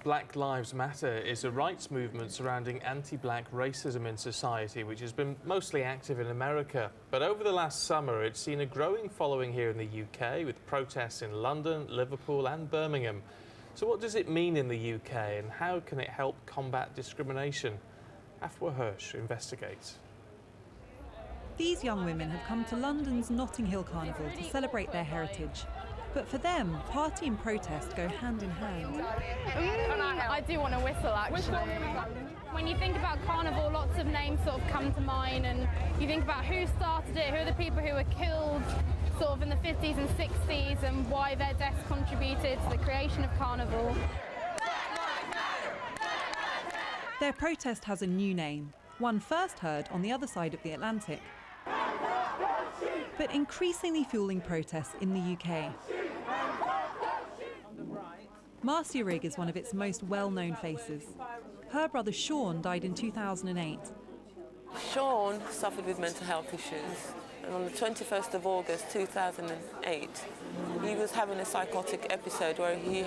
Black Lives Matter is a rights movement surrounding anti-black racism in society, which has been mostly active in America. But over the last summer, it's seen a growing following here in the UK, with protests in London, Liverpool and Birmingham. So what does it mean in the UK, and how can it help combat discrimination? Afua Hirsch investigates. These young women have come to London's Notting Hill Carnival to celebrate their heritage. But for them, party and protest go hand in hand. I do want to whistle, actually. When you think about Carnival, lots of names sort of come to mind, and you think about who started it, who are the people who were killed sort of in the 50s and 60s, and why their deaths contributed to the creation of Carnival. Their protest has a new name, one first heard on the other side of the Atlantic, but increasingly fueling protests in the UK. Marcia Rigg is one of its most well-known faces. Her brother Sean died in 2008. Sean suffered with mental health issues, and on the 21st of August 2008, he was having a psychotic episode where he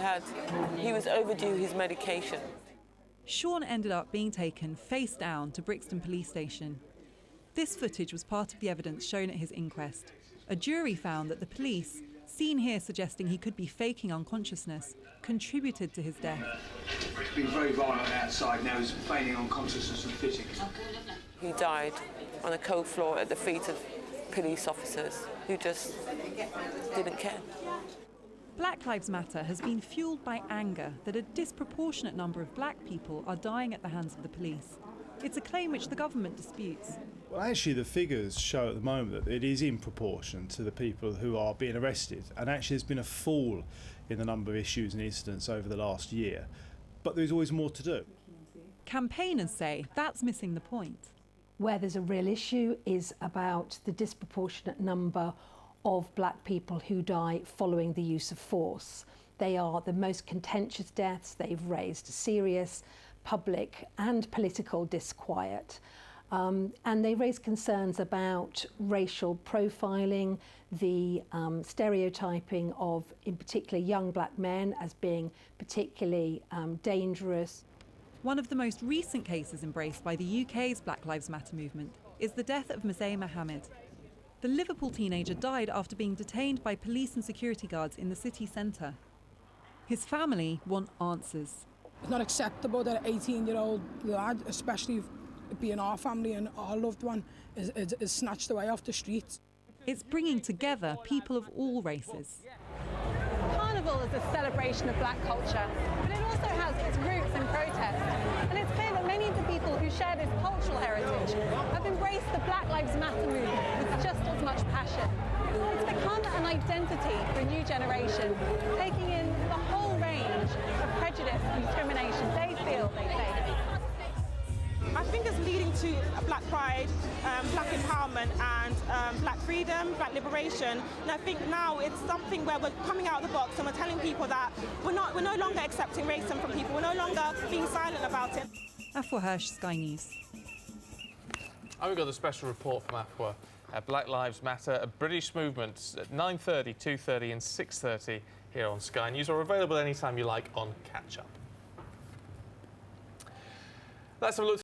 was overdue his medication. Sean ended up being taken face down to Brixton Police Station. This footage was part of the evidence shown at his inquest. A jury found that the police, seen here suggesting he could be faking unconsciousness, contributed to his death. It's been very violent outside now. He's feigning unconsciousness and fitting. He died on a cold floor at the feet of police officers who just didn't care. Black Lives Matter has been fuelled by anger that a disproportionate number of black people are dying at the hands of the police. It's a claim which the government disputes. Well, actually, the figures show at the moment that it is in proportion to the people who are being arrested, and actually there's been a fall in the number of issues and incidents over the last year. But there's always more to do. Campaigners say that's missing the point. Where there's a real issue is about the disproportionate number of black people who die following the use of force. They are the most contentious deaths. They've raised serious public and political disquiet. And they raise concerns about racial profiling, the stereotyping of, in particular, young black men as being particularly dangerous. One of the most recent cases embraced by the UK's Black Lives Matter movement is the death of Mzee Mohammed. The Liverpool teenager died after being detained by police and security guards in the city centre. His family want answers. It's not acceptable that an 18-year-old lad, especially being our family and our loved one, is snatched away off the streets. It's bringing together people of all races. Carnival is a celebration of black culture, but it also has its roots in protest. And it's clear that many of the people who share this cultural heritage have embraced the Black Lives Matter movement with just as much passion. It's become an identity for a new generation, taking in the whole range of prejudice and discrimination they feel they face. I think it's leading to black pride, black empowerment and black freedom, black liberation. And I think now it's something where we're coming out of the box and we're telling people that we're no longer accepting racism from people, we're no longer being silent about it. Afua Hirsch, Sky News. And we've got a special report from Afua. Black Lives Matter, a British movement at 9:30, 2:30 and 6:30 here on Sky News, or available anytime you like on Catch Up. Let's have a look.